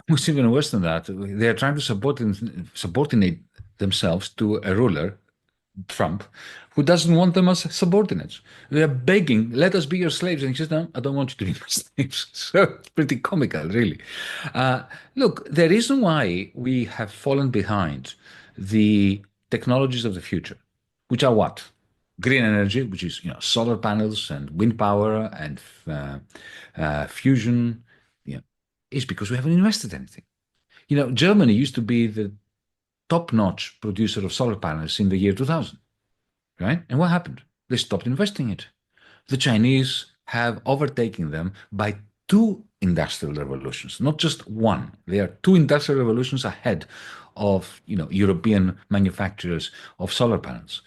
It's even worse than that. They are trying to subordinate themselves to a ruler, Trump, who doesn't want them as subordinates. They are begging, let us be your slaves. And he says, no, I don't want you to be my slaves. So it's pretty comical, really. Uh, Look, the reason why we have fallen behind the technologies of the future, which are what? Green energy, which is solar panels and wind power and fusion, you know, is because we haven't invested anything. Germany used to be the top-notch producer of solar panels in the year 2000, right? And what happened? They stopped investing it. The Chinese have overtaken them by two industrial revolutions, not just one. They are two industrial revolutions ahead of European manufacturers of solar panels.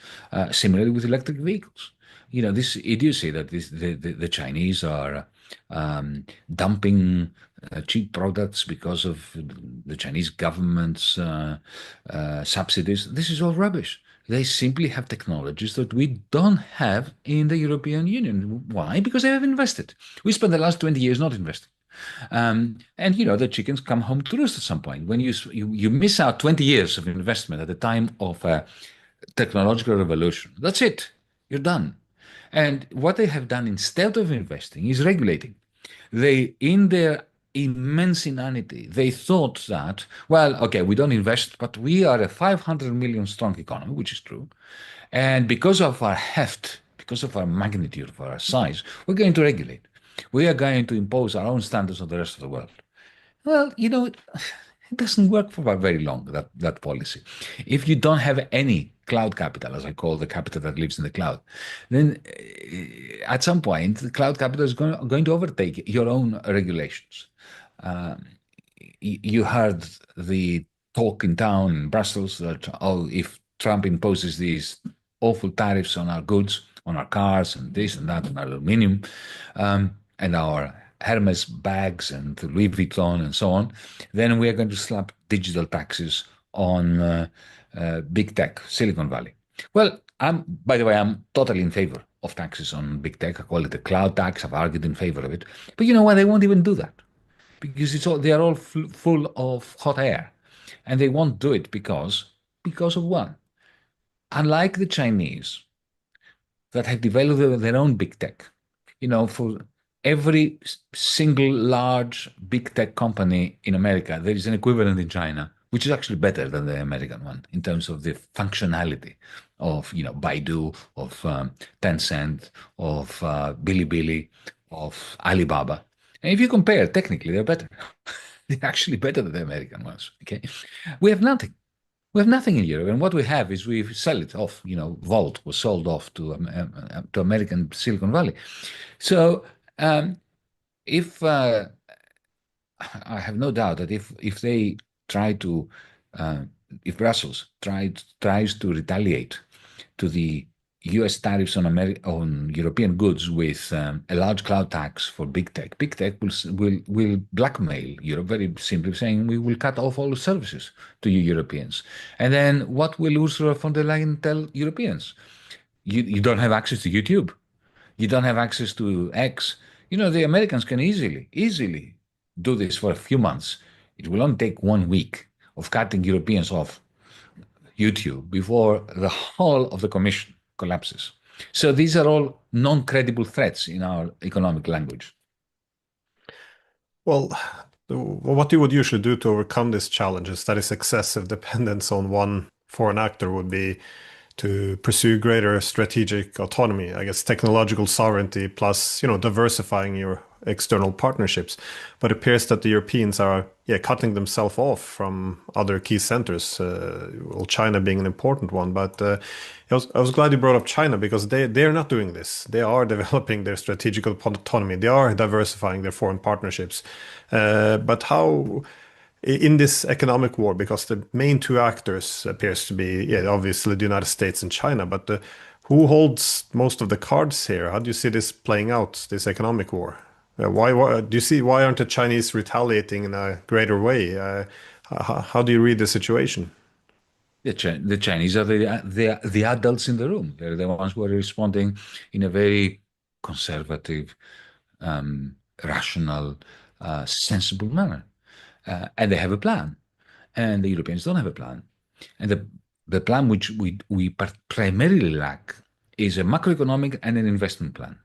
Similarly with electric vehicles. This idiocy that the Chinese are dumping cheap products because of the Chinese government's subsidies. This is all rubbish. They simply have technologies that we don't have in the European Union. Why? Because they have invested. We spent the last 20 years not investing. And the chickens come home to roost at some point. When you miss out 20 years of investment at the time of a technological revolution, that's it. You're done. And what they have done instead of investing is regulating. In their immense inanity, they thought that, well, okay, we don't invest, but we are a 500 million strong economy, which is true. And because of our heft, because of our magnitude, of our size, we're going to regulate. We are going to impose our own standards on the rest of the world. Well, it doesn't work for very long, that policy. If you don't have any cloud capital, as I call the capital that lives in the cloud, then at some point, the cloud capital is going to overtake your own regulations. Uh, you heard the talk in town in Brussels that, oh, if Trump imposes these awful tariffs on our goods, on our cars, and this and that, and our aluminium, and our Hermes bags and Louis Vuitton and so on, then we are going to slap digital taxes on big tech, Silicon Valley. Well, by the way, I'm totally in favor of taxes on big tech. I call it a cloud tax. I've argued in favor of it. But you know what? They won't even do that because they are all full of hot air, and they won't do it because of one. Unlike the Chinese that have developed their own big tech, for every single large big tech company in America, there is an equivalent in China, which is actually better than the American one in terms of the functionality of, Baidu, of Tencent, of Bilibili, of Alibaba. And if you compare, technically, they're better. They're actually better than the American ones. Okay, we have nothing. We have nothing in Europe, and what we have is we sell it off. Volt was sold off to American Silicon Valley. So if I have no doubt that if they try to, if Brussels tries to retaliate to the U.S. tariffs on European goods with a large cloud tax for big tech will blackmail Europe, very simply saying we will cut off all services to you Europeans. And then what will Ursula von der Leyen tell Europeans? You don't have access to YouTube. You don't have access to X. The Americans can easily do this for a few months. It will only take 1 week of cutting Europeans off YouTube before the whole of the Commission collapses. So these are all non-credible threats in our economic language. Well, what you would usually do to overcome this challenge is that is excessive dependence on one foreign actor would be to pursue greater strategic autonomy, I guess technological sovereignty plus, diversifying your external partnerships. But it appears that the Europeans are, cutting themselves off from other key centers, well, China being an important one. But I was glad you brought up China because they're not doing this. They are developing their strategic autonomy. They are diversifying their foreign partnerships. But how in this economic war, because the main two actors appears to be, obviously the United States and China, but who holds most of the cards here? How do you see this playing out, this economic war? Why do you see, why aren't the Chinese retaliating in a greater way? How do you read the situation? The Chinese are the adults in the room. They're the ones who are responding in a very conservative, rational, sensible manner. and they have a plan, and the Europeans don't have a plan. And the plan which we primarily lack is a macroeconomic and an investment plan.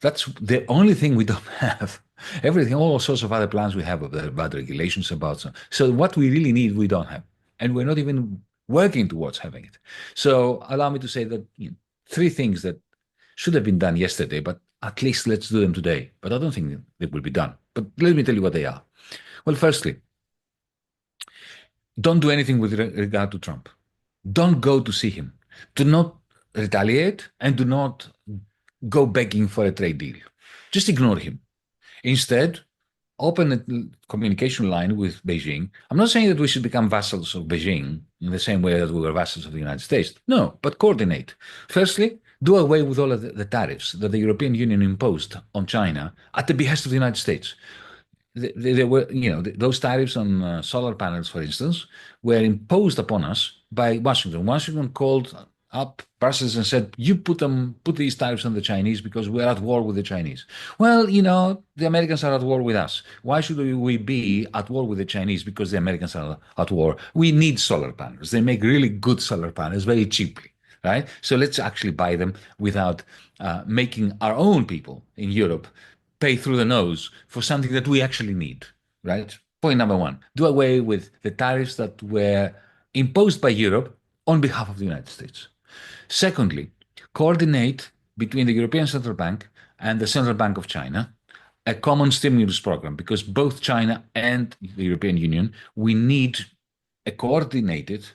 That's the only thing we don't have. Everything, all sorts of other plans we have about regulations, about so what we really need, we don't have, and we're not even working towards having it. So allow me to say that three things that should have been done yesterday, but at least let's do them today. But I don't think they will be done. But let me tell you what they are. Well, firstly, don't do anything with regard to Trump. Don't go to see him. Do not retaliate and do not go begging for a trade deal. Just ignore him. Instead, open a communication line with Beijing. I'm not saying that we should become vassals of Beijing in the same way that we were vassals of the United States. No, but coordinate. Firstly, do away with all of the tariffs that the European Union imposed on China at the behest of the United States. There were, those tariffs on solar panels, for instance, were imposed upon us by Washington. Washington called up Brussels and said, "You put these tariffs on the Chinese because we're at war with the Chinese." Well, the Americans are at war with us. Why should we be at war with the Chinese because the Americans are at war? We need solar panels. They make really good solar panels very cheaply, right? So let's actually buy them without making our own people in Europe pay through the nose for something that we actually need, right? Point number one, do away with the tariffs that were imposed by Europe on behalf of the United States. Secondly, coordinate between the European Central Bank and the Central Bank of China a common stimulus program, because both China and the European Union, we need a coordinated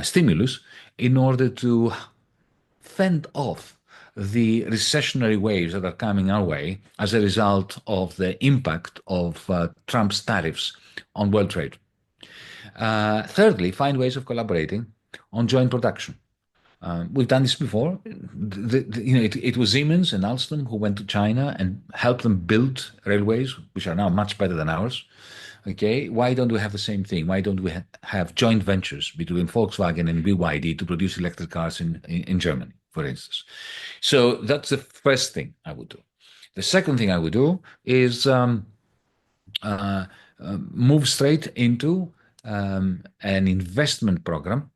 stimulus in order to fend off the recessionary waves that are coming our way as a result of the impact of Trump's tariffs on world trade. Thirdly, find ways of collaborating on joint production. We've done this before. It was Siemens and Alstom who went to China and helped them build railways, which are now much better than ours. Okay, why don't we have the same thing? Why don't we have joint ventures between Volkswagen and BYD to produce electric cars in Germany, for instance? So that's the first thing I would do. The second thing I would do is move straight into an investment program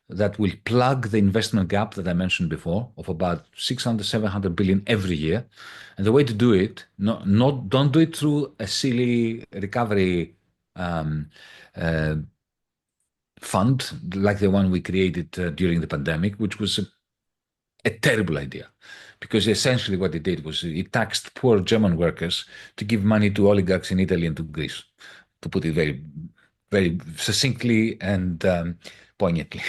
that will plug the investment gap that I mentioned before of about 600, 700 billion every year. And the way to do it, don't do it through a silly recovery fund like the one we created during the pandemic, which was a terrible idea. Because essentially what it did was it taxed poor German workers to give money to oligarchs in Italy and to Greece, to put it very, very succinctly and poignantly.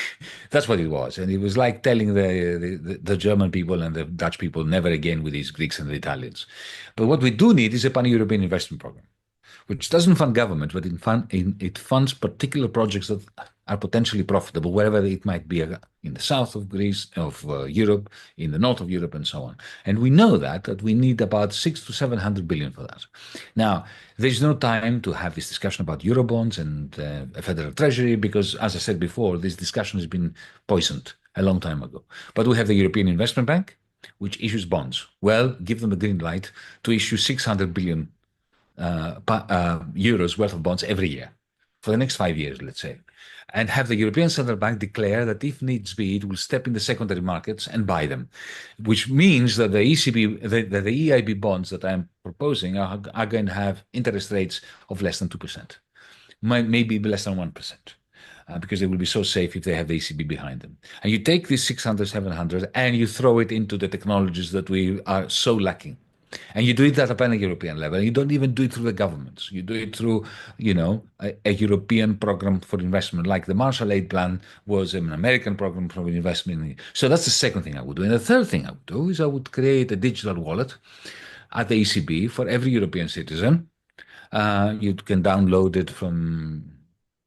That's what it was. And it was like telling the German people and the Dutch people, never again with these Greeks and the Italians. But what we do need is a pan-European investment program, which doesn't fund government, but it funds particular projects that are potentially profitable, wherever it might be, in the south of Greece, of Europe, in the north of Europe, and so on. And we know that we need about 600 to 700 billion for that. Now, there's no time to have this discussion about Eurobonds and a federal treasury, because, as I said before, this discussion has been poisoned a long time ago. But we have the European Investment Bank, which issues bonds. Well, give them a green light to issue 600 billion euros worth of bonds every year for the next 5 years, let's say, and have the European Central Bank declare that if needs be, it will step in the secondary markets and buy them, which means that the EIB bonds that I'm proposing are going to have interest rates of less than 2%, maybe less than 1%. Because they will be so safe if they have the ECB behind them. And you take this 600, 700 and you throw it into the technologies that we are so lacking. And you do it at a pan-European level. You don't even do it through the governments. You do it through, a European program for investment, like the Marshall Aid Plan was an American program for investment. So that's the second thing I would do. And the third thing I would do is I would create a digital wallet at the ECB for every European citizen. You can download it from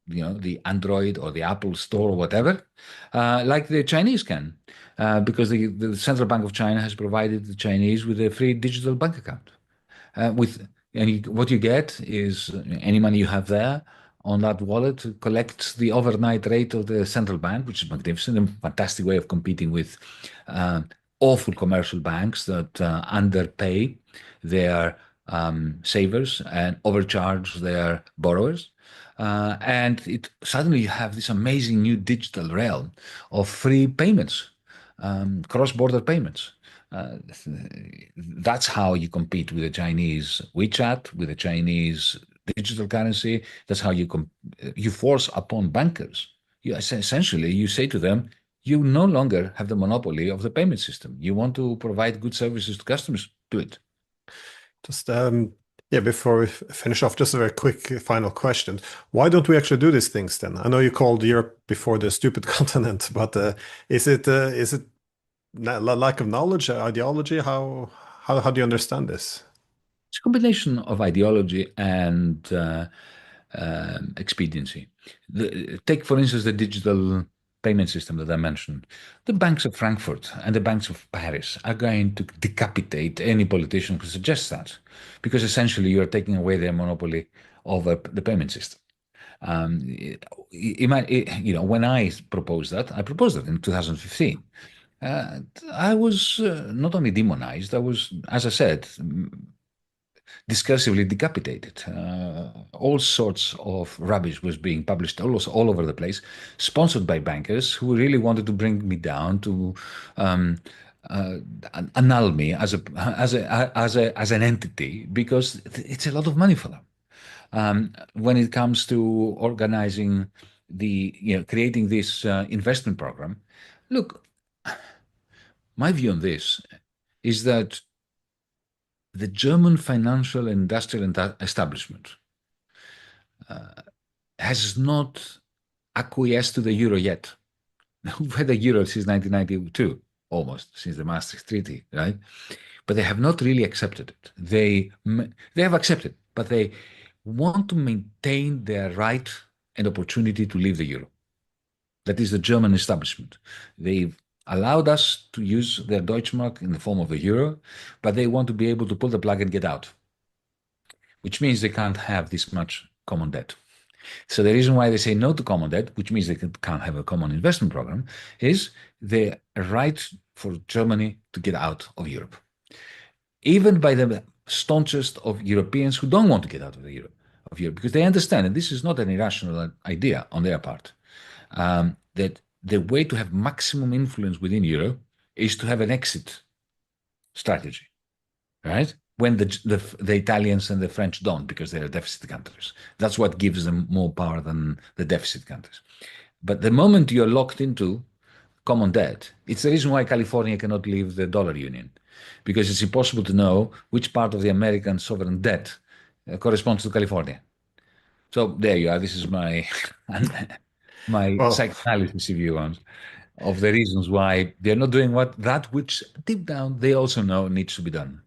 the Android or the Apple Store or whatever, like the Chinese can, because the Central Bank of China has provided the Chinese with a free digital bank account. What you get is any money you have there on that wallet collects the overnight rate of the central bank, which is magnificent, a fantastic way of competing with awful commercial banks that underpay their savers and overcharge their borrowers. And it suddenly you have this amazing new digital realm of free payments, cross-border payments. Uh, that's how you compete with the Chinese WeChat, with the Chinese digital currency. That's how you force upon bankers. Essentially, you say to them, you no longer have the monopoly of the payment system. You want to provide good services to customers, do it. Just yeah, before we finish off, just a very quick final question. Why don't we actually do these things then? I know you called Europe before the stupid continent, but is it lack of knowledge, ideology? How do you understand this? It's a combination of ideology and expediency. Take, for instance, the digital payment system that I mentioned. The banks of Frankfurt and the banks of Paris are going to decapitate any politician who suggests that, because essentially you are taking away their monopoly over the payment system. When I proposed that, I proposed that in 2015. I was not only demonized, I was, as I said, discursively decapitated. All sorts of rubbish was being published all over the place, sponsored by bankers who really wanted to bring me down to um, uh, annul me as an entity because it's a lot of money for them. When it comes to organizing creating this investment program, look, my view on this is that the German financial and industrial establishment has not acquiesced to the euro yet. We've had the euro since 1992, almost since the Maastricht Treaty, right? But they have not really accepted it. They have accepted, but they want to maintain their right and opportunity to leave the euro. That is the German establishment. They've allowed us to use their Deutschmark in the form of the euro, but they want to be able to pull the plug and get out, which means they can't have this much common debt. So the reason why they say no to common debt, which means they can't have a common investment program, is the right for Germany to get out of Europe. Even by the staunchest of Europeans who don't want to get out of Europe, because they understand, and this is not an irrational idea on their part, that the way to have maximum influence within Europe is to have an exit strategy, right? When the Italians and the French don't, because they're deficit countries. That's what gives them more power than the deficit countries. But the moment you're locked into common debt, it's the reason why California cannot leave the dollar union, because it's impossible to know which part of the American sovereign debt corresponds to California. So there you are. This is my my Well, psychoanalysis, if you want, of the reasons why they're not doing which deep down they also know needs to be done.